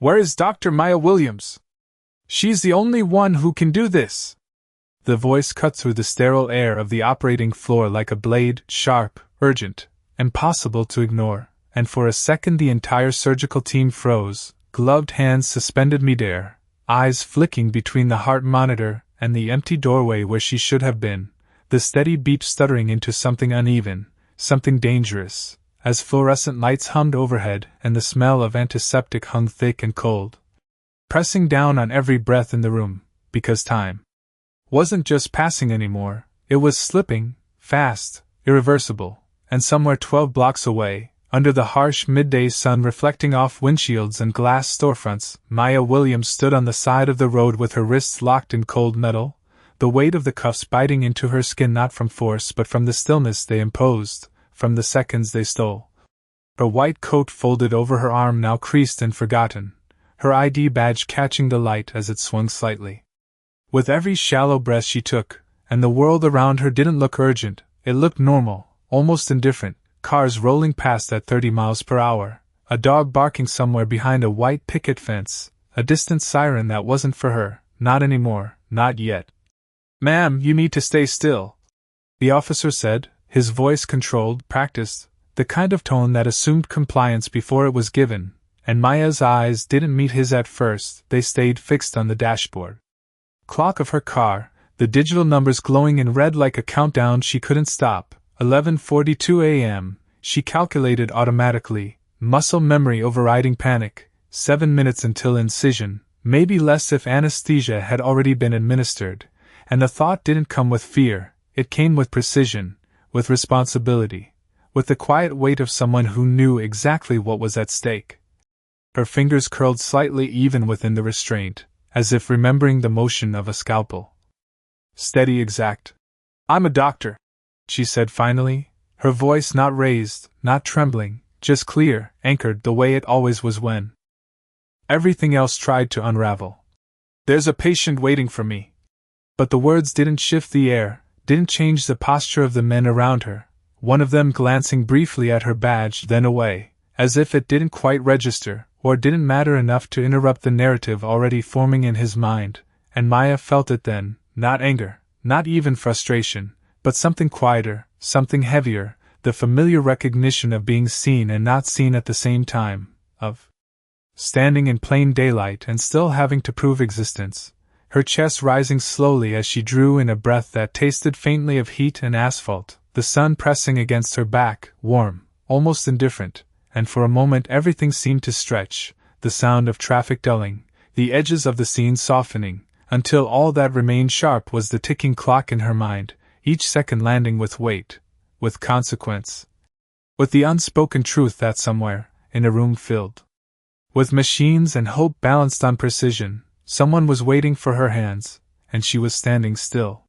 Where is Dr. Maya Williams? She's the only one who can do this. The voice cut through the sterile air of the operating floor like a blade, sharp, urgent, impossible to ignore, and for a second the entire surgical team froze, gloved hands suspended midair, eyes flicking between the heart monitor and the empty doorway where she should have been, the steady beep stuttering into something uneven, something dangerous, as fluorescent lights hummed overhead and the smell of antiseptic hung thick and cold, pressing down on every breath in the room, because time wasn't just passing anymore, it was slipping, fast, irreversible, and somewhere 12 blocks away, under the harsh midday sun reflecting off windshields and glass storefronts, Maya Williams stood on the side of the road with her wrists locked in cold metal, the weight of the cuffs biting into her skin not from force but from the stillness they imposed, from the seconds they stole. Her white coat folded over her arm now creased and forgotten, her ID badge catching the light as it swung slightly. With every shallow breath she took, and the world around her didn't look urgent, it looked normal, almost indifferent, cars rolling past at 30 miles per hour, a dog barking somewhere behind a white picket fence, a distant siren that wasn't for her, not anymore, not yet. "Ma'am, you need to stay still," the officer said, his voice controlled, practiced, the kind of tone that assumed compliance before it was given, and Maya's eyes didn't meet his at first, they stayed fixed on the dashboard clock of her car, the digital numbers glowing in red like a countdown she couldn't stop. 11:42 a.m., she calculated automatically, muscle memory overriding panic, 7 minutes until incision, maybe less if anesthesia had already been administered, and the thought didn't come with fear, it came with precision, with responsibility, with the quiet weight of someone who knew exactly what was at stake. Her fingers curled slightly even within the restraint, as if remembering the motion of a scalpel. "Steady, exact. I'm a doctor," she said finally, her voice not raised, not trembling, just clear, anchored the way it always was when everything else tried to unravel. "There's a patient waiting for me." But the words didn't shift the air, didn't change the posture of the men around her, one of them glancing briefly at her badge then away, as if it didn't quite register, or didn't matter enough to interrupt the narrative already forming in his mind, and Maya felt it then, not anger, not even frustration, but something quieter, something heavier, the familiar recognition of being seen and not seen at the same time, of standing in plain daylight and still having to prove existence, her chest rising slowly as she drew in a breath that tasted faintly of heat and asphalt, the sun pressing against her back, warm, almost indifferent, and for a moment everything seemed to stretch, the sound of traffic dulling, the edges of the scene softening, until all that remained sharp was the ticking clock in her mind, each second landing with weight, with consequence, with the unspoken truth that somewhere, in a room filled with machines and hope balanced on precision, someone was waiting for her hands, and she was standing still.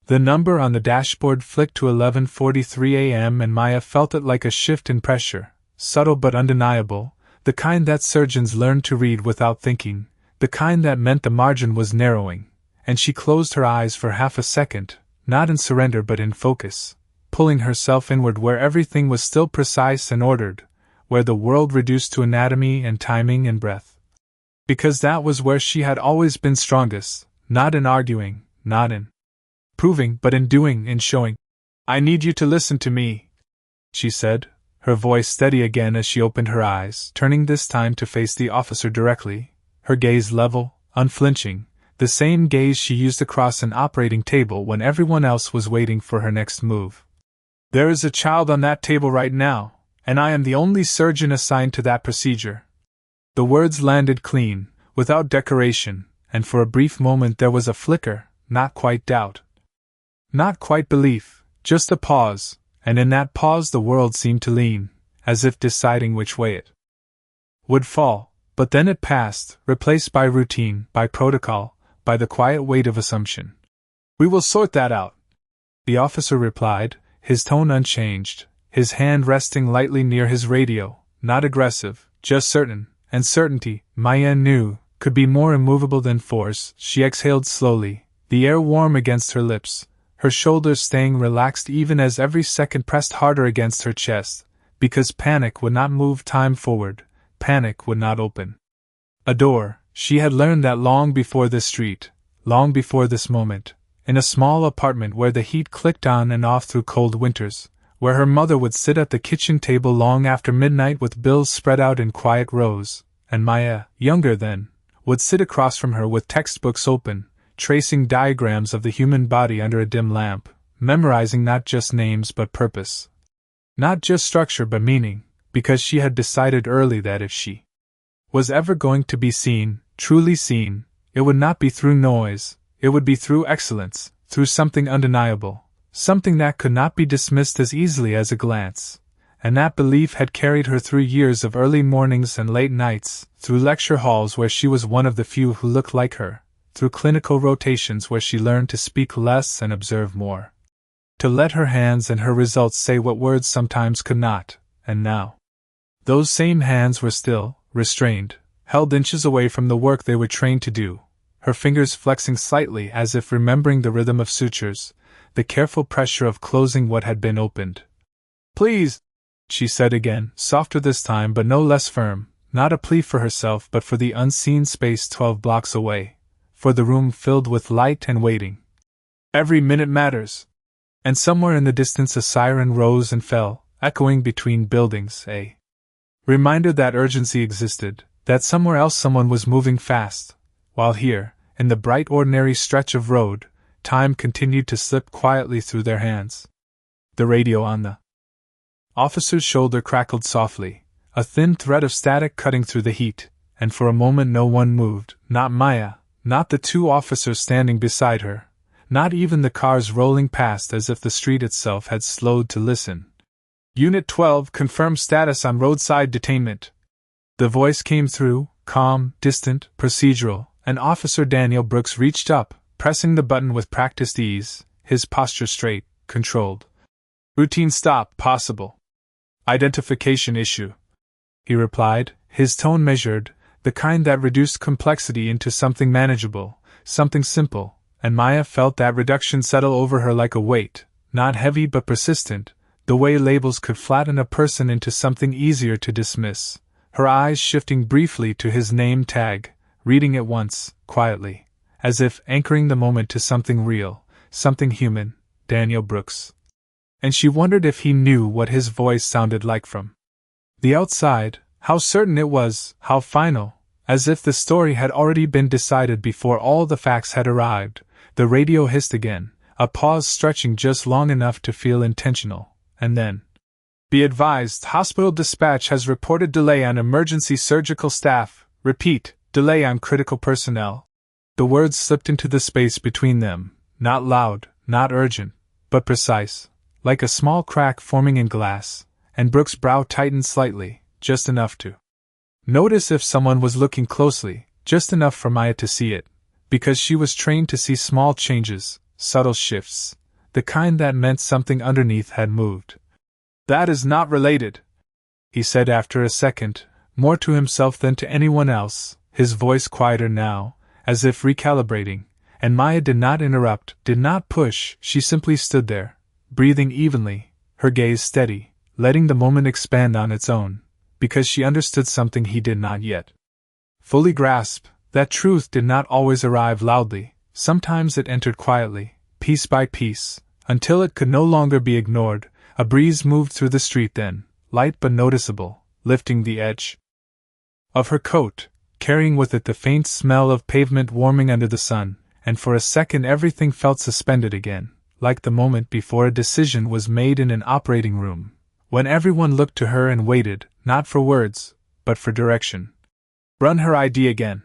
The number on the dashboard flicked to 11:43 a.m. and Maya felt it like a shift in pressure, subtle but undeniable, the kind that surgeons learn to read without thinking, the kind that meant the margin was narrowing, and she closed her eyes for half a second, not in surrender but in focus, pulling herself inward where everything was still precise and ordered, where the world reduced to anatomy and timing and breath. Because that was where she had always been strongest, not in arguing, not in proving, but in doing, in showing. "I need you to listen to me," she said, her voice steady again as she opened her eyes, turning this time to face the officer directly, her gaze level, unflinching, the same gaze she used across an operating table when everyone else was waiting for her next move. "There is a child on that table right now, and I am the only surgeon assigned to that procedure." The words landed clean, without decoration, and for a brief moment there was a flicker, not quite doubt, not quite belief, just a pause, and in that pause the world seemed to lean, as if deciding which way it would fall, but then it passed, replaced by routine, by protocol, by the quiet weight of assumption. "We will sort that out," the officer replied, his tone unchanged, his hand resting lightly near his radio, not aggressive, just certain, and certainty, Maya knew, could be more immovable than force. She exhaled slowly, the air warm against her lips, her shoulders staying relaxed even as every second pressed harder against her chest, because panic would not move time forward, panic would not open A door, she had learned that long before this street, long before this moment, in a small apartment where the heat clicked on and off through cold winters, where her mother would sit at the kitchen table long after midnight with bills spread out in quiet rows, and Maya, younger then, would sit across from her with textbooks open, tracing diagrams of the human body under a dim lamp, memorizing not just names but purpose. Not just structure but meaning, because she had decided early that if she was ever going to be seen, truly seen, it would not be through noise, it would be through excellence, through something undeniable, something that could not be dismissed as easily as a glance. And that belief had carried her through years of early mornings and late nights, through lecture halls where she was one of the few who looked like her, through clinical rotations where she learned to speak less and observe more. To let her hands and her results say what words sometimes could not, and now. Those same hands were still, restrained, held inches away from the work they were trained to do, her fingers flexing slightly as if remembering the rhythm of sutures, the careful pressure of closing what had been opened. "Please," she said again, softer this time but no less firm, not a plea for herself but for the unseen space 12 blocks away, for the room filled with light and waiting. "Every minute matters." And somewhere in the distance a siren rose and fell, echoing between buildings, a reminder that urgency existed, that somewhere else someone was moving fast, while here, in the bright ordinary stretch of road, time continued to slip quietly through their hands. The radio on the officer's shoulder crackled softly, a thin thread of static cutting through the heat, and for a moment no one moved, not Maya, not the 2 officers standing beside her, not even the cars rolling past as if the street itself had slowed to listen. "Unit 12 confirms status on roadside detainment." The voice came through, calm, distant, procedural, and Officer Daniel Brooks reached up, pressing the button with practiced ease, his posture straight, controlled. "Routine stop possible. Identification issue," he replied, his tone measured, the kind that reduced complexity into something manageable, something simple, and Maya felt that reduction settle over her like a weight, not heavy but persistent, the way labels could flatten a person into something easier to dismiss, her eyes shifting briefly to his name tag, reading it once, quietly, as if anchoring the moment to something real, something human, Daniel Brooks. And she wondered if he knew what his voice sounded like from the outside, how certain it was, how final, as if the story had already been decided before all the facts had arrived. The radio hissed again, a pause stretching just long enough to feel intentional, and then, "Be advised, hospital dispatch has reported delay on emergency surgical staff. Repeat, delay on critical personnel." The words slipped into the space between them, not loud, not urgent, but precise, like a small crack forming in glass, and Brooks' brow tightened slightly, just enough to notice if someone was looking closely, just enough for Maya to see it, because she was trained to see small changes, subtle shifts, the kind that meant something underneath had moved. "That is not related," he said after a second, more to himself than to anyone else, his voice quieter now, as if recalibrating, and Maya did not interrupt, did not push, she simply stood there, breathing evenly, her gaze steady, letting the moment expand on its own, because she understood something he did not yet fully grasp, that truth did not always arrive loudly, sometimes it entered quietly, piece by piece, until it could no longer be ignored. A breeze moved through the street then, light but noticeable, lifting the edge of her coat, carrying with it the faint smell of pavement warming under the sun, and for a second everything felt suspended again, like the moment before a decision was made in an operating room, when everyone looked to her and waited, not for words, but for direction. "Run her ID again,"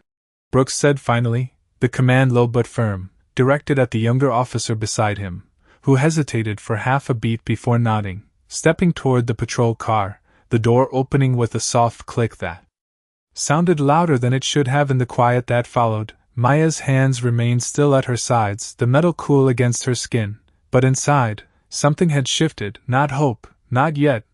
Brooks said finally, the command low but firm, directed at the younger officer beside him, who hesitated for half a beat before nodding, stepping toward the patrol car, the door opening with a soft click that sounded louder than it should have in the quiet that followed. Maya's hands remained still at her sides, the metal cool against her skin, but inside, something had shifted, not hope, not yet,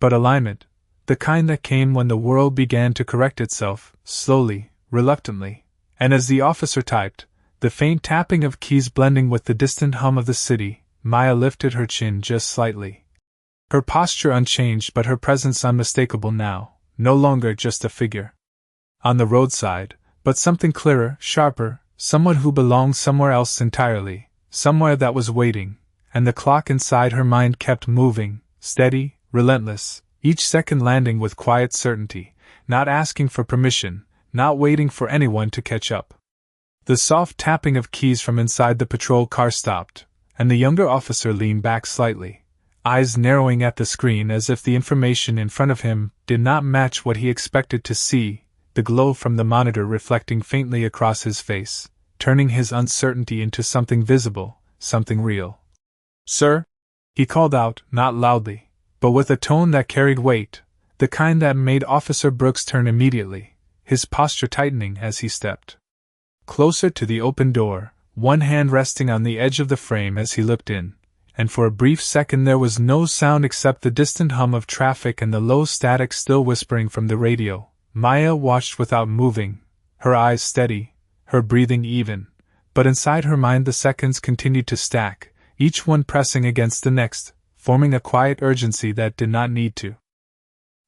but alignment, the kind that came when the world began to correct itself, slowly, reluctantly, and as the officer typed, the faint tapping of keys blending with the distant hum of the city, Maya lifted her chin just slightly. Her posture unchanged but her presence unmistakable now, no longer just a figure on the roadside, but something clearer, sharper, someone who belonged somewhere else entirely, somewhere that was waiting, and the clock inside her mind kept moving, steady, relentless, each second landing with quiet certainty, not asking for permission, not waiting for anyone to catch up. The soft tapping of keys from inside the patrol car stopped, and the younger officer leaned back slightly, eyes narrowing at the screen as if the information in front of him did not match what he expected to see, the glow from the monitor reflecting faintly across his face, turning his uncertainty into something visible, something real. "Sir?" he called out, not loudly, but with a tone that carried weight, the kind that made Officer Brooks turn immediately, his posture tightening as he stepped closer to the open door, one hand resting on the edge of the frame as he looked in, and for a brief second there was no sound except the distant hum of traffic and the low static still whispering from the radio. Maya watched without moving, her eyes steady, her breathing even, but inside her mind the seconds continued to stack, each one pressing against the next, forming a quiet urgency that did not need to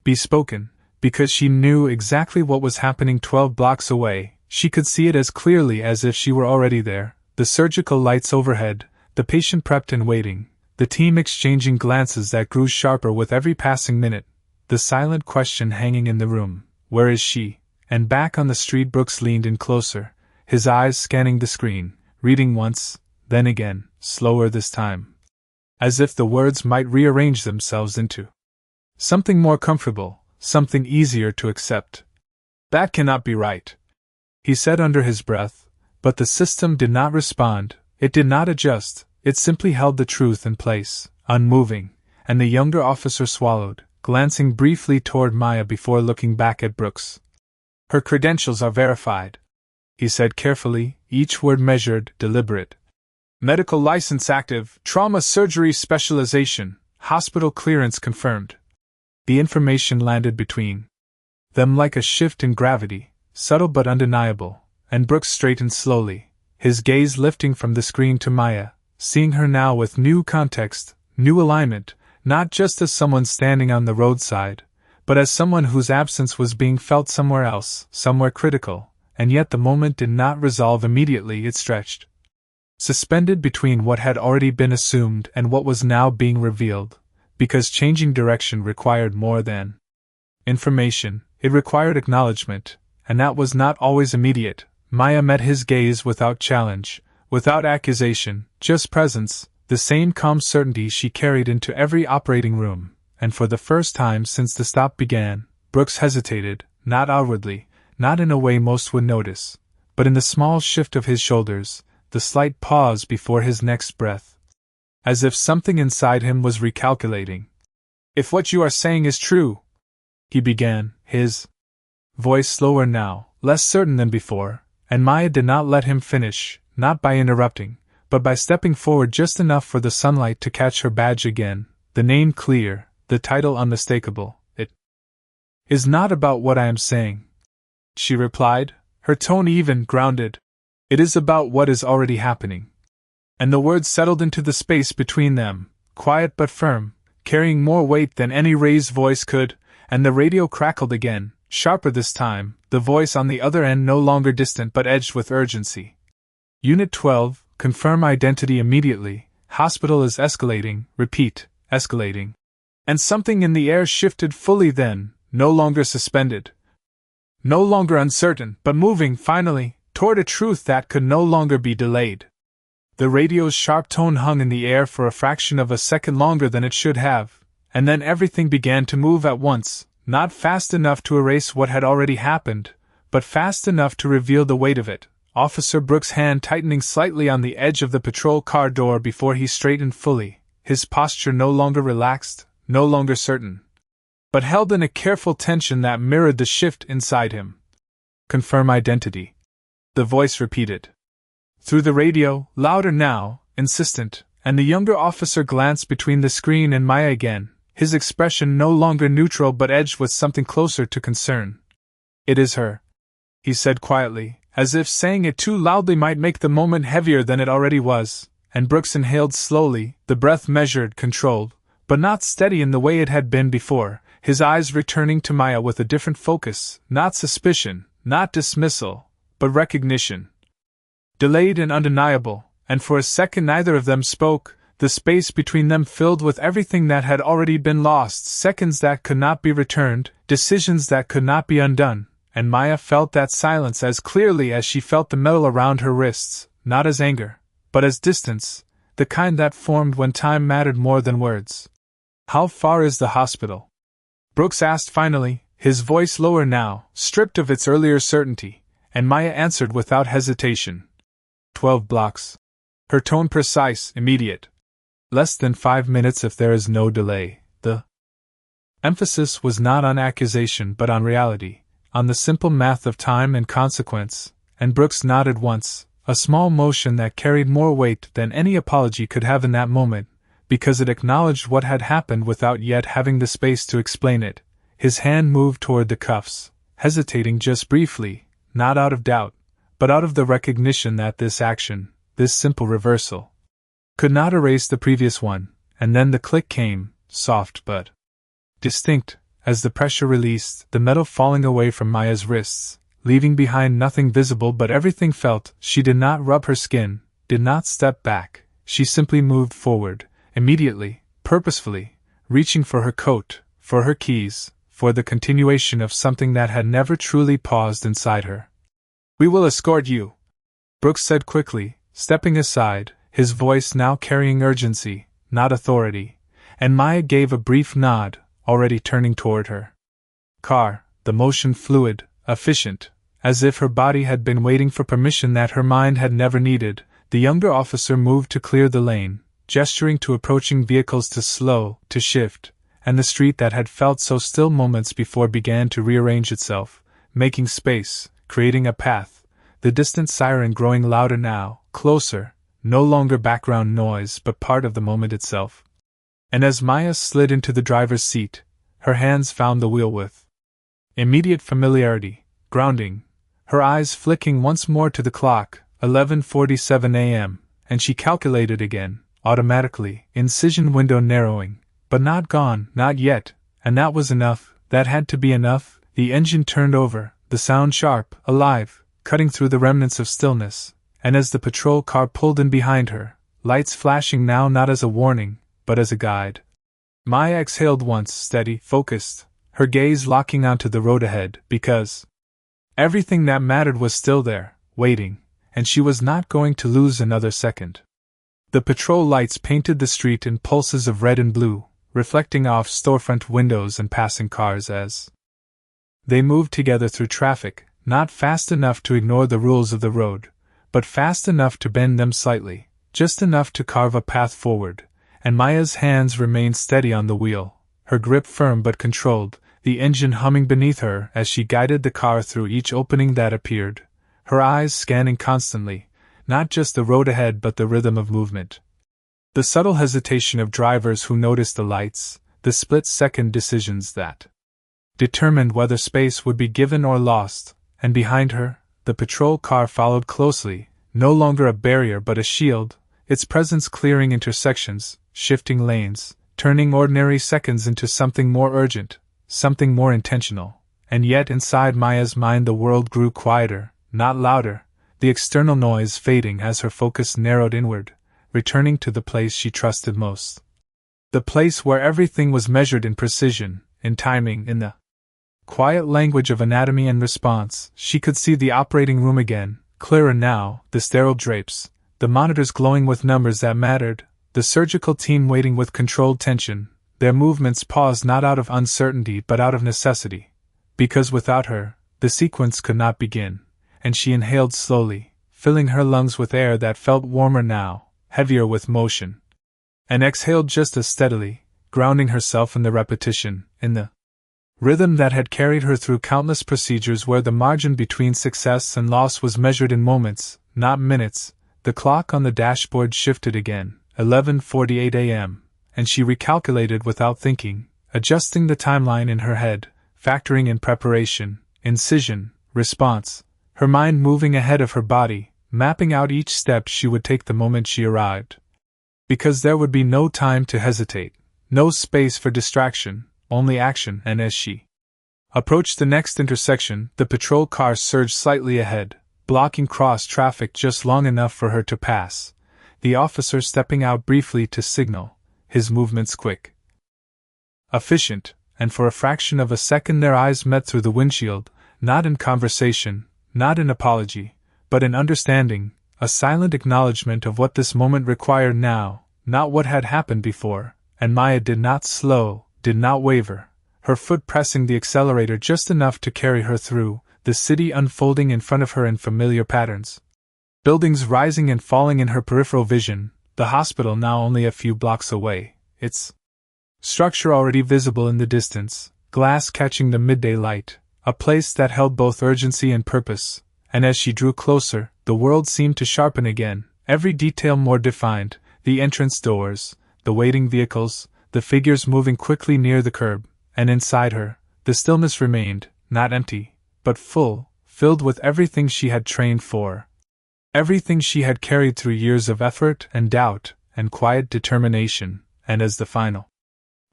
be spoken, because she knew exactly what was happening 12 blocks away. She could see it as clearly as if she were already there, the surgical lights overhead, the patient prepped and waiting, the team exchanging glances that grew sharper with every passing minute, the silent question hanging in the room, "Where is she?" And back on the street Brooks leaned in closer, his eyes scanning the screen, reading once, then again, slower this time, as if the words might rearrange themselves into something more comfortable, something easier to accept. "That cannot be right," he said under his breath, but the system did not respond, it did not adjust, it simply held the truth in place, unmoving, and the younger officer swallowed, glancing briefly toward Maya before looking back at Brooks. "Her credentials are verified," he said carefully, each word measured, deliberate. "Medical license active, trauma surgery specialization, hospital clearance confirmed." The information landed between them like a shift in gravity, subtle but undeniable, and Brooks straightened slowly, his gaze lifting from the screen to Maya, seeing her now with new context, new alignment, not just as someone standing on the roadside, but as someone whose absence was being felt somewhere else, somewhere critical, and yet the moment did not resolve immediately, it stretched, suspended between what had already been assumed and what was now being revealed, because changing direction required more than information, it required acknowledgement, and that was not always immediate. Maya met his gaze without challenge, without accusation, just presence, the same calm certainty she carried into every operating room, and for the first time since the stop began, Brooks hesitated, not outwardly, not in a way most would notice, but in the small shift of his shoulders, the slight pause before his next breath, as if something inside him was recalculating. "If what you are saying is true," he began, his voice slower now, less certain than before, and Maya did not let him finish, not by interrupting, but by stepping forward just enough for the sunlight to catch her badge again, the name clear, the title unmistakable. "It is not about what I am saying," she replied, her tone even, grounded. "It is about what is already happening." And the words settled into the space between them, quiet but firm, carrying more weight than any raised voice could, and the radio crackled again, sharper this time, the voice on the other end no longer distant but edged with urgency. "Unit 12, confirm identity immediately, hospital is escalating, repeat, escalating." And something in the air shifted fully then, no longer suspended, no longer uncertain, but moving, finally, toward a truth that could no longer be delayed. The radio's sharp tone hung in the air for a fraction of a second longer than it should have, and then everything began to move at once, not fast enough to erase what had already happened, but fast enough to reveal the weight of it, Officer Brooks' hand tightening slightly on the edge of the patrol car door before he straightened fully, his posture no longer relaxed, no longer certain, but held in a careful tension that mirrored the shift inside him. "Confirm identity," the voice repeated. Through the radio, louder now, insistent, and the younger officer glanced between the screen and Maya again, his expression no longer neutral but edged with something closer to concern. "It is her," he said quietly, as if saying it too loudly might make the moment heavier than it already was, and Brooks inhaled slowly, the breath measured, controlled, but not steady in the way it had been before, his eyes returning to Maya with a different focus, not suspicion, Not dismissal, but recognition. Delayed and undeniable, and for a second neither of them spoke, the space between them filled with everything that had already been lost, seconds that could not be returned, decisions that could not be undone, and Maya felt that silence as clearly as she felt the metal around her wrists, not as anger, but as distance, the kind that formed when time mattered more than words. "How far is the hospital?" Brooks asked finally, his voice lower now, stripped of its earlier certainty, and Maya answered without hesitation. 12 blocks. Her tone precise, immediate. Less than 5 minutes if there is no delay. The emphasis was not on accusation but on reality, on the simple math of time and consequence, and Brooks nodded once, a small motion that carried more weight than any apology could have in that moment, because it acknowledged what had happened without yet having the space to explain it. His hand moved toward the cuffs, hesitating just briefly, not out of doubt, but out of the recognition that this action, this simple reversal, could not erase the previous one, and then the click came, soft but distinct, as the pressure released, the metal falling away from Maya's wrists, leaving behind nothing visible but everything felt. She did not rub her skin, did not step back, she simply moved forward, immediately, purposefully, reaching for her coat, for her keys, for the continuation of something that had never truly paused inside her. "We will escort you," Brooks said quickly, stepping aside, his voice now carrying urgency, not authority, and Maya gave a brief nod, already turning toward her car, the motion fluid, efficient, as if her body had been waiting for permission that her mind had never needed. The younger officer moved to clear the lane, gesturing to approaching vehicles to slow, to shift, and the street that had felt so still moments before began to rearrange itself, making space, creating a path, the distant siren growing louder now, closer, no longer background noise but part of the moment itself. And as Maya slid into the driver's seat, her hands found the wheel with immediate familiarity, grounding, her eyes flicking once more to the clock, 11:47 a.m., and she calculated again, automatically, incision window narrowing, but not gone, not yet, and that was enough, that had to be enough. The engine turned over, the sound sharp, alive, cutting through the remnants of stillness, and as the patrol car pulled in behind her, lights flashing now not as a warning, but as a guide, Maya exhaled once, steady, focused, her gaze locking onto the road ahead, because everything that mattered was still there, waiting, and she was not going to lose another second. The patrol lights painted the street in pulses of red and blue, reflecting off storefront windows and passing cars as they moved together through traffic, not fast enough to ignore the rules of the road, but fast enough to bend them slightly, just enough to carve a path forward, and Maya's hands remained steady on the wheel, her grip firm but controlled, the engine humming beneath her as she guided the car through each opening that appeared, her eyes scanning constantly, not just the road ahead but the rhythm of movement. The subtle hesitation of drivers who noticed the lights, the split-second decisions that determined whether space would be given or lost, and behind her, the patrol car followed closely, no longer a barrier but a shield, its presence clearing intersections, shifting lanes, turning ordinary seconds into something more urgent, something more intentional. And yet inside Maya's mind the world grew quieter, not louder, the external noise fading as her focus narrowed inward, returning to the place she trusted most. The place where everything was measured in precision, in timing, in the quiet language of anatomy and response. She could see the operating room again, clearer now, the sterile drapes, the monitors glowing with numbers that mattered, the surgical team waiting with controlled tension, their movements paused not out of uncertainty but out of necessity, because without her, the sequence could not begin, and she inhaled slowly, filling her lungs with air that felt warmer now, heavier with motion, and exhaled just as steadily, grounding herself in the repetition, in the rhythm that had carried her through countless procedures where the margin between success and loss was measured in moments, not minutes. The clock on the dashboard shifted again, 11:48 a.m., and she recalculated without thinking, adjusting the timeline in her head, factoring in preparation, incision, response, her mind moving ahead of her body, mapping out each step she would take the moment she arrived. Because there would be no time to hesitate, no space for distraction, only action, and as she Approached the next intersection, the patrol car surged slightly ahead, blocking cross traffic just long enough for her to pass, the officer stepping out briefly to signal, his movements quick, efficient, and for a fraction of a second their eyes met through the windshield, not in conversation, not in apology, but in understanding, a silent acknowledgement of what this moment required now, not what had happened before, and Maya did not slow, did not waver, her foot pressing the accelerator just enough to carry her through, the city unfolding in front of her in familiar patterns. Buildings rising and falling in her peripheral vision, the hospital now only a few blocks away, its structure already visible in the distance, glass catching the midday light, a place that held both urgency and purpose, and as she drew closer, the world seemed to sharpen again, every detail more defined, the entrance doors, the waiting vehicles, the figures moving quickly near the curb, and inside her, the stillness remained, not empty, but full, filled with everything she had trained for. Everything she had carried through years of effort and doubt and quiet determination, and as the final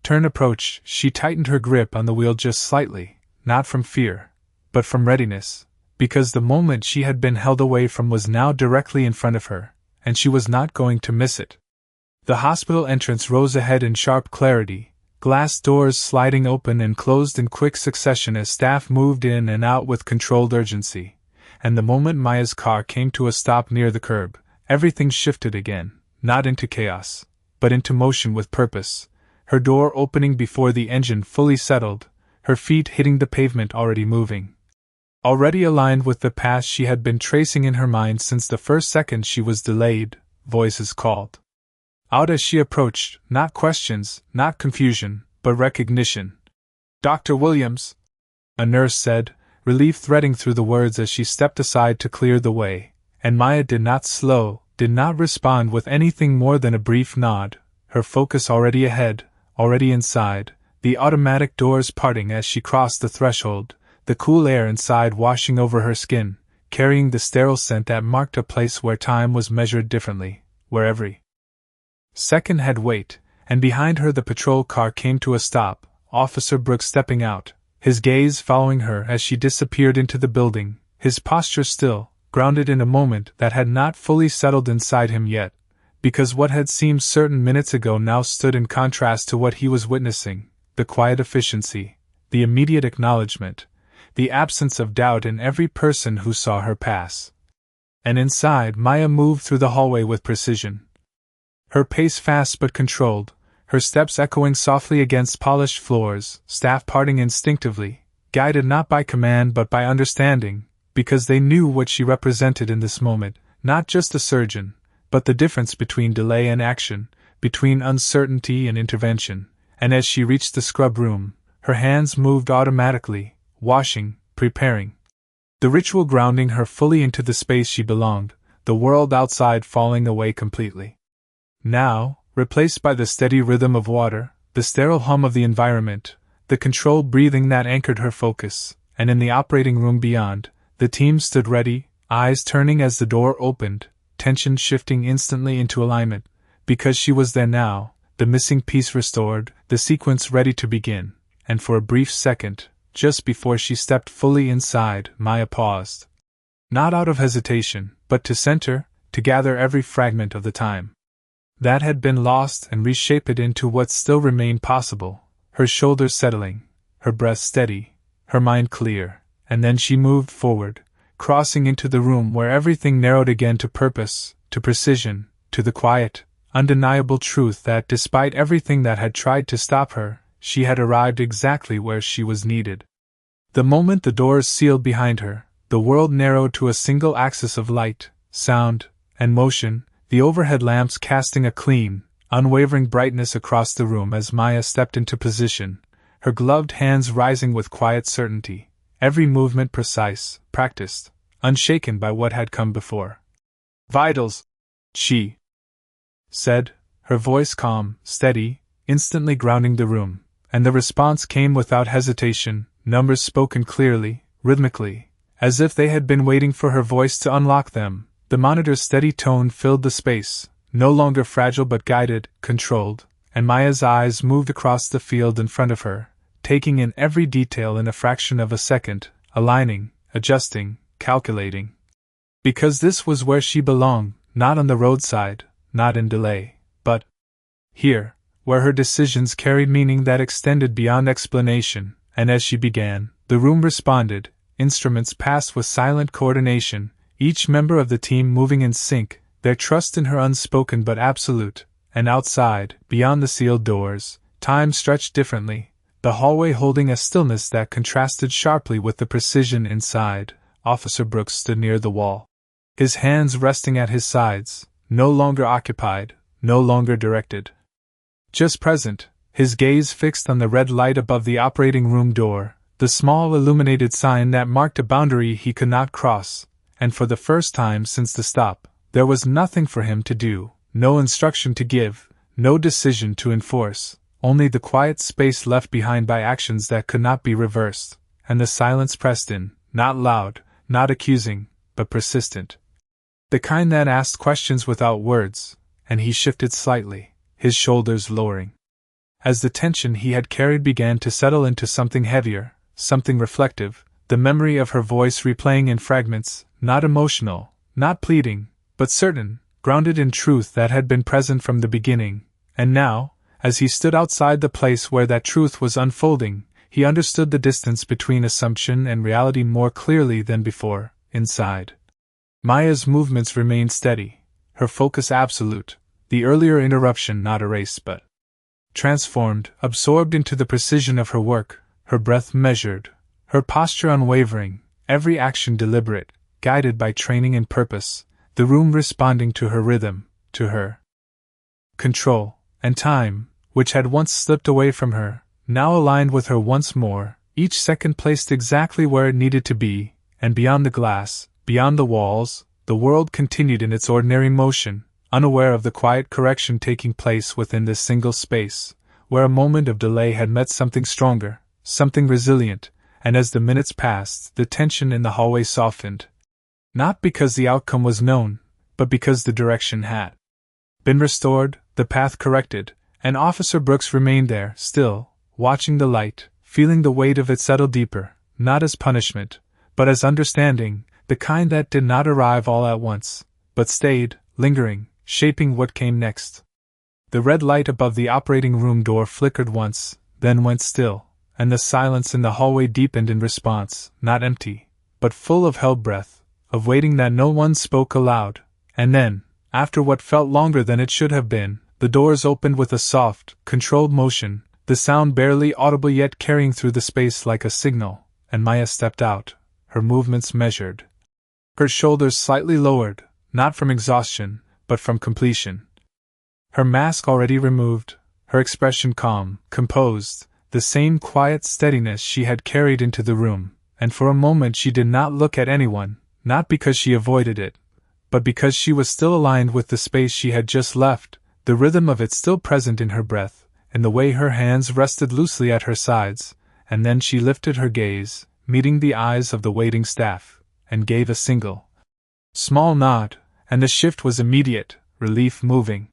turn approached, she tightened her grip on the wheel just slightly, not from fear, but from readiness, because the moment she had been held away from was now directly in front of her, and she was not going to miss it. The hospital entrance rose ahead in sharp clarity, glass doors sliding open and closed in quick succession as staff moved in and out with controlled urgency, and the moment Maya's car came to a stop near the curb, everything shifted again, not into chaos, but into motion with purpose, her door opening before the engine fully settled, her feet hitting the pavement already moving. Already aligned with the path she had been tracing in her mind since the first second she was delayed, voices called out as she approached, not questions, not confusion, but recognition. "Dr. Williams," a nurse said, relief threading through the words as she stepped aside to clear the way, and Maya did not slow, did not respond with anything more than a brief nod, her focus already ahead, already inside, the automatic doors parting as she crossed the threshold, the cool air inside washing over her skin, carrying the sterile scent that marked a place where time was measured differently, where every second had weight, and behind her the patrol car came to a stop, Officer Brooks stepping out, his gaze following her as she disappeared into the building, his posture still, grounded in a moment that had not fully settled inside him yet, because what had seemed certain minutes ago now stood in contrast to what he was witnessing, the quiet efficiency, the immediate acknowledgement, the absence of doubt in every person who saw her pass. And inside, Maya moved through the hallway with precision. Her pace fast but controlled, her steps echoing softly against polished floors, staff parting instinctively, guided not by command but by understanding, because they knew what she represented in this moment, not just a surgeon, but the difference between delay and action, between uncertainty and intervention, and as she reached the scrub room, her hands moved automatically, washing, preparing. The ritual grounding her fully into the space she belonged, the world outside falling away completely. Now, replaced by the steady rhythm of water, the sterile hum of the environment, the controlled breathing that anchored her focus, and in the operating room beyond, the team stood ready, eyes turning as the door opened, tension shifting instantly into alignment, because she was there now, the missing piece restored, the sequence ready to begin, and for a brief second, just before she stepped fully inside, Maya paused. Not out of hesitation, but to center, to gather every fragment of the time that had been lost and reshape it into what still remained possible, her shoulders settling, her breath steady, her mind clear, and then she moved forward, crossing into the room where everything narrowed again to purpose, to precision, to the quiet, undeniable truth that despite everything that had tried to stop her, she had arrived exactly where she was needed. The moment the doors sealed behind her, the world narrowed to a single axis of light, sound, and motion, the overhead lamps casting a clean, unwavering brightness across the room as Maya stepped into position, her gloved hands rising with quiet certainty, every movement precise, practiced, unshaken by what had come before. "Vitals," she said, her voice calm, steady, instantly grounding the room, and the response came without hesitation, numbers spoken clearly, rhythmically, as if they had been waiting for her voice to unlock them. The monitor's steady tone filled the space, no longer fragile but guided, controlled, and Maya's eyes moved across the field in front of her, taking in every detail in a fraction of a second, aligning, adjusting, calculating. Because this was where she belonged, not on the roadside, not in delay, but here, where her decisions carried meaning that extended beyond explanation, and as she began, the room responded, instruments passed with silent coordination, each member of the team moving in sync, their trust in her unspoken but absolute, and outside, beyond the sealed doors, time stretched differently, the hallway holding a stillness that contrasted sharply with the precision inside. Officer Brooks stood near the wall, his hands resting at his sides, no longer occupied, no longer directed. Just present, his gaze fixed on the red light above the operating room door, the small illuminated sign that marked a boundary he could not cross, and for the first time since the stop, there was nothing for him to do, no instruction to give, no decision to enforce, only the quiet space left behind by actions that could not be reversed, and the silence pressed in, not loud, not accusing, but persistent. The kind that asked questions without words, and he shifted slightly, his shoulders lowering. As the tension he had carried began to settle into something heavier, something reflective, the memory of her voice replaying in fragments, not emotional, not pleading, but certain, grounded in truth that had been present from the beginning, and now, as he stood outside the place where that truth was unfolding, he understood the distance between assumption and reality more clearly than before. Inside, Maya's movements remained steady, her focus absolute, the earlier interruption not erased but transformed, absorbed into the precision of her work, her breath measured, her posture unwavering, every action deliberate, guided by training and purpose, the room responding to her rhythm, to her control, and time, which had once slipped away from her, now aligned with her once more, each second placed exactly where it needed to be, and beyond the glass, beyond the walls, the world continued in its ordinary motion, unaware of the quiet correction taking place within this single space, where a moment of delay had met something stronger, something resilient, and as the minutes passed, the tension in the hallway softened. Not because the outcome was known, but because the direction had been restored, the path corrected, and Officer Brooks remained there, still, watching the light, feeling the weight of it settle deeper, not as punishment, but as understanding, the kind that did not arrive all at once, but stayed, lingering, shaping what came next. The red light above the operating room door flickered once, then went still, and the silence in the hallway deepened in response, not empty, but full of held breath, of waiting that no one spoke aloud, and then, after what felt longer than it should have been, the doors opened with a soft, controlled motion, the sound barely audible yet carrying through the space like a signal, and Maya stepped out, her movements measured, her shoulders slightly lowered, not from exhaustion, but from completion. Her mask already removed, her expression calm, composed, the same quiet steadiness she had carried into the room, and for a moment she did not look at anyone, not because she avoided it, but because she was still aligned with the space she had just left, the rhythm of it still present in her breath, in the way her hands rested loosely at her sides, and then she lifted her gaze, meeting the eyes of the waiting staff, and gave a single, small nod, and the shift was immediate, relief moving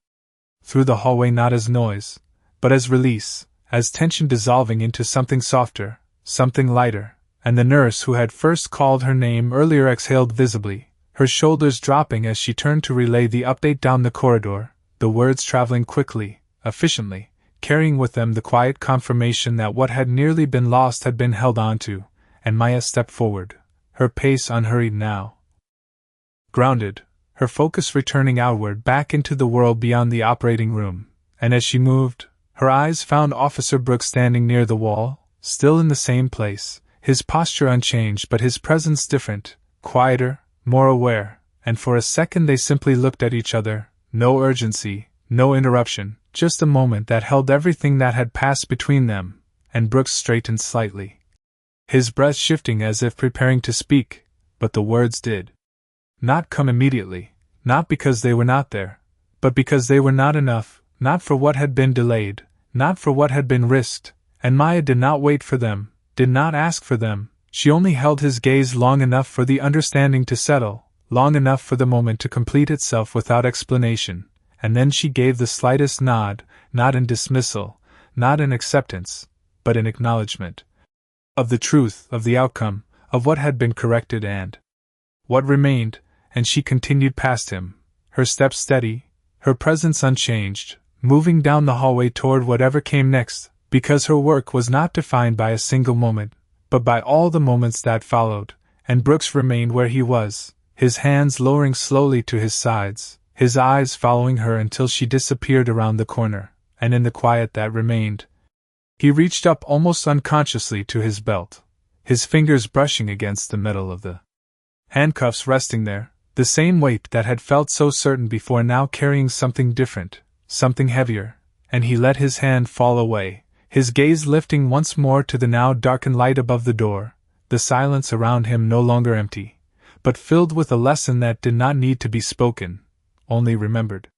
through the hallway not as noise, but as release, as tension dissolving into something softer, something lighter, and the nurse who had first called her name earlier exhaled visibly, her shoulders dropping as she turned to relay the update down the corridor, the words traveling quickly, efficiently, carrying with them the quiet confirmation that what had nearly been lost had been held on to, and Maya stepped forward, her pace unhurried now, grounded, her focus returning outward back into the world beyond the operating room, and as she moved, her eyes found Officer Brooks standing near the wall, still in the same place, his posture unchanged but his presence different, quieter, more aware, and for a second they simply looked at each other, no urgency, no interruption, just a moment that held everything that had passed between them, and Brooks straightened slightly, his breath shifting as if preparing to speak, but the words did not come immediately, not because they were not there, but because they were not enough, not for what had been delayed, not for what had been risked, and Maya did not wait for them, did not ask for them, she only held his gaze long enough for the understanding to settle, long enough for the moment to complete itself without explanation, and then she gave the slightest nod, not in dismissal, not in acceptance, but in acknowledgement of the truth, of the outcome, of what had been corrected and what remained, and she continued past him, her steps steady, her presence unchanged, moving down the hallway toward whatever came next, because her work was not defined by a single moment, but by all the moments that followed, and Brooks remained where he was, his hands lowering slowly to his sides, his eyes following her until she disappeared around the corner, and in the quiet that remained, he reached up almost unconsciously to his belt, his fingers brushing against the metal of the handcuffs resting there, the same weight that had felt so certain before now carrying something different, something heavier, and he let his hand fall away, his gaze lifting once more to the now darkened light above the door, the silence around him no longer empty, but filled with a lesson that did not need to be spoken, only remembered.